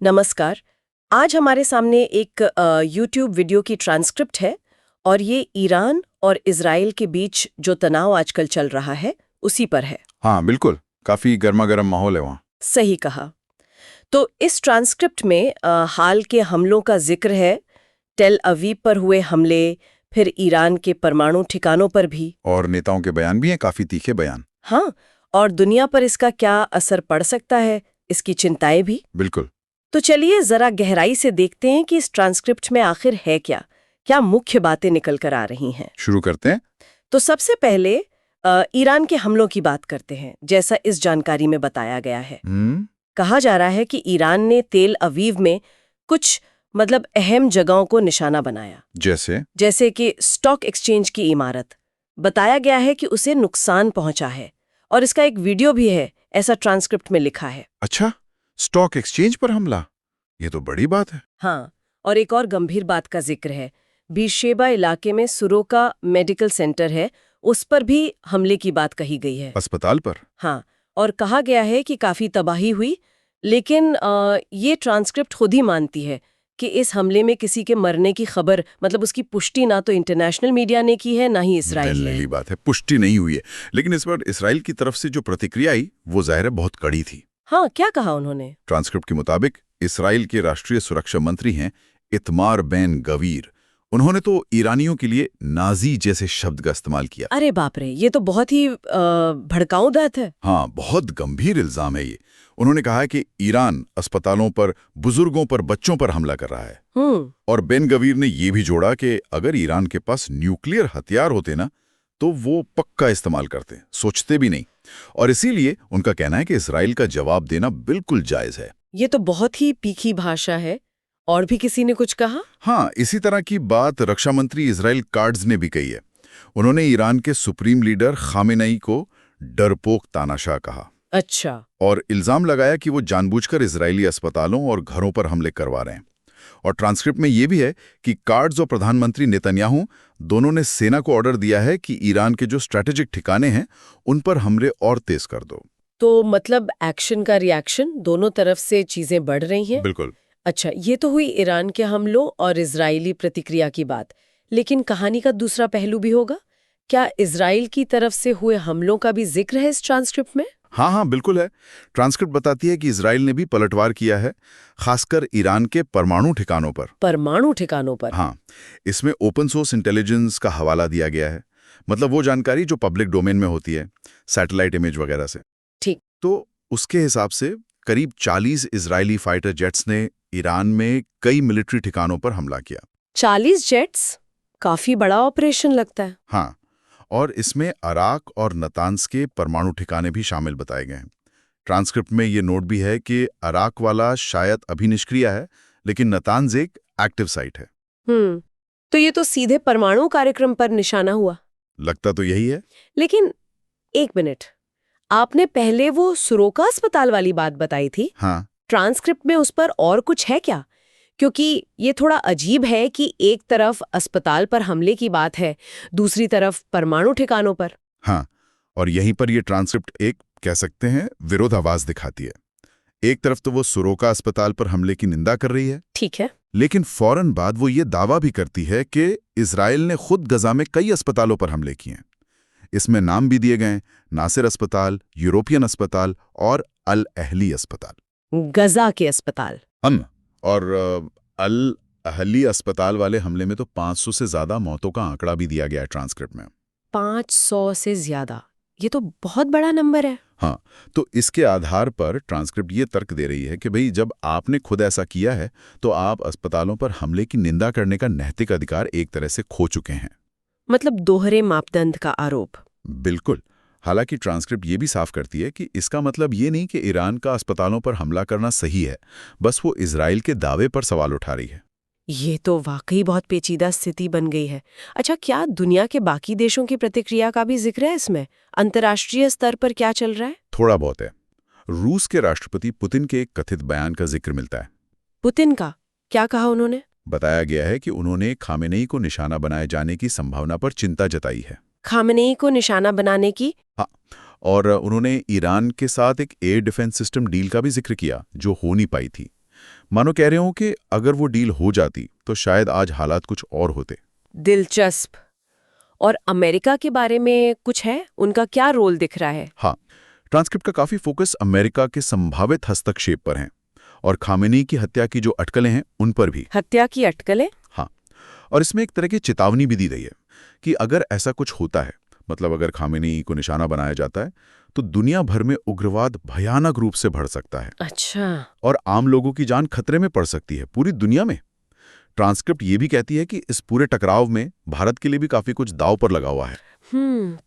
नमस्कार। आज हमारे सामने एक यूट्यूब वीडियो की ट्रांसक्रिप्ट है और ये ईरान और इजराइल के बीच जो तनाव आजकल चल रहा है उसी पर है। हाँ बिल्कुल, काफी गर्मा गर्म माहौल है वहाँ। सही कहा। तो इस ट्रांसक्रिप्ट में हाल के हमलों का जिक्र है, टेल अवीव पर हुए हमले, फिर ईरान के परमाणु ठिकानों पर भी। और नेताओं के बयान भी हैं, काफी तीखे बयान। हाँ, और दुनिया पर इसका क्या असर पड़ सकता है, इसकी चिंताएं भी। बिल्कुल। तो चलिए जरा गहराई से देखते हैं कि इस ट्रांसक्रिप्ट में आखिर है क्या, क्या मुख्य बातें निकल कर आ रही हैं। शुरू करते हैं। तो सबसे पहले ईरान के हमलों की बात करते हैं, जैसा इस जानकारी में बताया गया है। कहा जा रहा है कि ईरान ने तेल अवीव में कुछ अहम जगहों को निशाना बनाया, जैसे कि स्टॉक एक्सचेंज की इमारत। बताया गया है कि उसे नुकसान पहुंचा है और इसका एक वीडियो भी है, ऐसा ट्रांसक्रिप्ट में लिखा है। अच्छा, स्टॉक एक्सचेंज पर हमला, ये तो बड़ी बात है। हाँ, और एक और गंभीर बात का जिक्र है, बीरशेबा इलाके में सुरोका मेडिकल सेंटर है, उस पर भी हमले की बात कही गई है। अस्पताल पर? हाँ, और कहा गया है कि काफी तबाही हुई, लेकिन ये ट्रांसक्रिप्ट खुद ही मानती है कि इस हमले में किसी के मरने की खबर, उसकी पुष्टि ना तो इंटरनेशनल मीडिया ने की है, ना ही इसराइल ने। बात है, पुष्टि नहीं हुई है, लेकिन इस पर इसराइल की तरफ से जो प्रतिक्रिया आई वो जाहिर है बहुत कड़ी थी। हाँ, क्या कहा उन्होंने? ट्रांसक्रिप्ट के मुताबिक इसराइल के राष्ट्रीय सुरक्षा मंत्री हैं इतमार बेन गवीर। उन्होंने तो ईरानियों के लिए नाजी जैसे शब्द का इस्तेमाल किया। अरे बाप रे, ये तो बहुत ही भड़काऊ बात है। हाँ, बहुत गंभीर इल्जाम है ये। उन्होंने कहा है कि ईरान अस्पतालों पर, बुजुर्गों पर, बच्चों पर हमला कर रहा है। और बेन गवीर ने ये भी जोड़ा कि अगर ईरान के पास न्यूक्लियर हथियार होते ना तो वो पक्का इस्तेमाल करते, सोचते भी नहीं। और इसीलिए उनका कहना है कि इसराइल का जवाब देना बिल्कुल जायज है। ये तो बहुत ही तीखी भाषा है। और भी किसी ने कुछ कहा? हाँ, इसी तरह की बात रक्षा मंत्री इजराइल काट्ज ने भी कही है। उन्होंने ईरान के सुप्रीम लीडर खामेनेई को डरपोक तानाशाह कहा। अच्छा। और इल्जाम लगाया कि वो जानबूझकर इजरायली अस्पतालों और घरों पर हमले करवा रहे हैं। और ट्रांसक्रिप्ट में ये भी है कि काट्ज और प्रधानमंत्री नेतन्याहू दोनों ने सेना को ऑर्डर दिया है कि ईरान के जो स्ट्रैटेजिक ठिकाने हैं उन पर हमले और तेज कर दो। तो एक्शन का रिएक्शन, दोनों तरफ से चीजें बढ़ रही हैं। बिल्कुल। अच्छा, ये तो हुई ईरान के हमलों और इजरायली प्रतिक्रिया की बात, लेकिन कहानी का दूसरा पहलू भी होगा। क्या इजराइल की तरफ से हुए हमलों का भी जिक्र है इस ट्रांसक्रिप्ट में? हाँ, बिल्कुल है। ट्रांसक्रिप्ट बताती है कि इजराइल ने भी पलटवार किया है, खासकर ईरान के परमाणु ठिकानों पर। परमाणु ठिकानों पर? हाँ, इसमें ओपन सोर्स इंटेलिजेंस का हवाला दिया गया है, वो जानकारी जो पब्लिक डोमेन में होती है, सैटेलाइट इमेज वगैरह से। ठीक। तो उसके हिसाब से करीब 40 इजरायली फाइटर जेट्स ने ईरान में कई मिलिट्री ठिकानों पर हमला किया। 40 जेट्स? काफी बड़ा ऑपरेशन लगता है। हाँ, और इसमें अराक और नतान्स के परमाणु ठिकाने भी शामिल बताए गए हैं। ट्रांसक्रिप्ट में ये नोट भी है कि अराक वाला शायद अभी निष्क्रिय है, लेकिन नतान्स एक एक्टिव साइट है। तो ये तो सीधे परमाणु कार्यक्रम पर निशाना हुआ। लगता तो यही है। लेकिन एक मिनट, आपने पहले वो सुरोका अस्पताल वाली बात बताई थी। हाँ। ट्रांसक्रिप्ट में उस पर और कुछ है क्या? क्योंकि ये थोड़ा अजीब है कि एक तरफ अस्पताल पर हमले की बात है, दूसरी तरफ परमाणु ठिकानों पर। हाँ, और यहीं पर ये ट्रांसक्रिप्ट एक, कह सकते हैं, विरोधाभास दिखाती है। एक तरफ तो वो सुरोका अस्पताल पर हमले की निंदा कर रही है, ठीक है, लेकिन फौरन बाद वो ये दावा भी करती है कि इजराइल ने खुद गजा में कई अस्पतालों पर हमले किए हैं। इसमें नाम भी दिए गए, नासिर अस्पताल, यूरोपियन अस्पताल और अल अहली अस्पताल। गजा के अस्पताल। और अल अहली अस्पताल वाले हमले में तो 500 से ज्यादा मौतों का आंकड़ा भी दिया गया है ट्रांसक्रिप्ट में। 500 से ज्यादा, ये तो बहुत बड़ा नंबर है। हाँ, तो इसके आधार पर ट्रांसक्रिप्ट ये तर्क दे रही है कि भाई, जब आपने खुद ऐसा किया है तो आप अस्पतालों पर हमले की निंदा करने का नैतिक अधिकार एक तरह से खो चुके हैं। दोहरे मापदंड का आरोप। बिल्कुल। हालांकि ट्रांसक्रिप्ट ये भी साफ करती है कि इसका मतलब ये नहीं कि ईरान का अस्पतालों पर हमला करना सही है, बस वो इजराइल के दावे पर सवाल उठा रही है। ये तो वाकई बहुत पेचीदा स्थिति बन गई है। अच्छा, क्या दुनिया के बाकी देशों की प्रतिक्रिया का भी जिक्र है इसमें? अंतर्राष्ट्रीय स्तर पर क्या चल रहा है? थोड़ा बहुत है। रूस के राष्ट्रपति पुतिन के एक कथित बयान का जिक्र मिलता है। पुतिन का क्या कहा उन्होंने? बताया गया है कि उन्होंने खामेनेई को निशाना बनाए जाने की संभावना पर चिंता जताई है। खामेनेई को निशाना बनाने की? हाँ, और उन्होंने ईरान के साथ एक एयर डिफेंस सिस्टम डील का भी जिक्र किया जो हो नहीं पाई थी। मानो कह रहे हो कि अगर वो डील हो जाती तो शायद आज हालात कुछ और होते। दिलचस्प। और अमेरिका के बारे में कुछ है, उनका क्या रोल दिख रहा है? हाँ, ट्रांसक्रिप्ट का काफी फोकस अमेरिका के संभावित हस्तक्षेप पर है और खामेनी की हत्या की जो अटकलें हैं उन पर भी। हत्या की अटकलें? हाँ, और इसमें एक तरह की चेतावनी भी दी गई है कि अगर ऐसा कुछ होता है, मतलब अगर खामेनी को निशाना बनाया जाता है, तो दुनिया भर में उग्रवाद भयानक रूप से बढ़ सकता है। अच्छा। और आम लोगों की जान खतरे में पड़ सकती है पूरी दुनिया में। ट्रांसक्रिप्ट ये भी कहती है कि इस पूरे टकराव में भारत के लिए भी काफी कुछ दांव पर लगा हुआ है।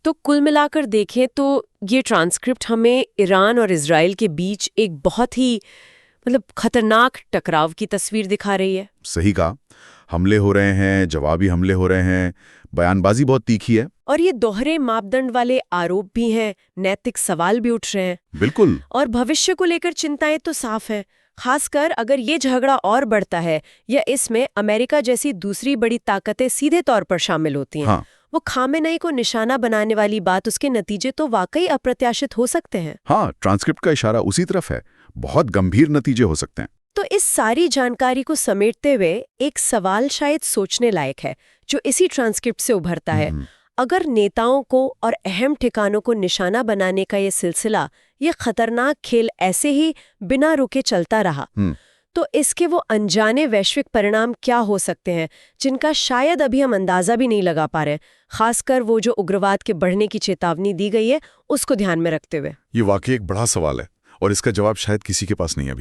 तो कुल मिलाकर देखें तो ये ट्रांसक्रिप्ट हमें ईरान और इजराइल के बीच एक बहुत ही खतरनाक टकराव की तस्वीर दिखा रही है। सही कहा, हमले हो रहे हैं, जवाबी हमले हो रहे हैं, बयानबाजी बहुत तीखी है। और ये दोहरे मापदंड वाले आरोप भी हैं, नैतिक सवाल भी उठ रहे हैं। बिल्कुल। और भविष्य को लेकर चिंताएं तो साफ है, खासकर अगर ये झगड़ा और बढ़ता है या इसमें अमेरिका जैसी दूसरी बड़ी ताकतें सीधे तौर पर शामिल होती हैं। हाँ। वो खामेनेई को निशाना बनाने वाली बात, उसके नतीजे तो वाकई अप्रत्याशित हो सकते हैं। हाँ, ट्रांसक्रिप्ट का इशारा उसी तरफ है, बहुत गंभीर नतीजे हो सकते हैं। तो इस सारी जानकारी को समेटते हुए एक सवाल शायद सोचने लायक है, जो इसी ट्रांसक्रिप्ट से उभरता है। अगर नेताओं को और अहम ठिकानों को निशाना बनाने का ये सिलसिला, ये खतरनाक खेल ऐसे ही बिना रुके चलता रहा, तो इसके वो अनजाने वैश्विक परिणाम क्या हो सकते हैं, जिनका शायद अभी हम अंदाजा भी नहीं लगा पा रहे, खासकर वो जो उग्रवाद के बढ़ने की चेतावनी दी गई है उसको ध्यान में रखते हुए। ये वाकई एक बड़ा सवाल है और इसका जवाब शायद किसी के पास नहीं है अभी।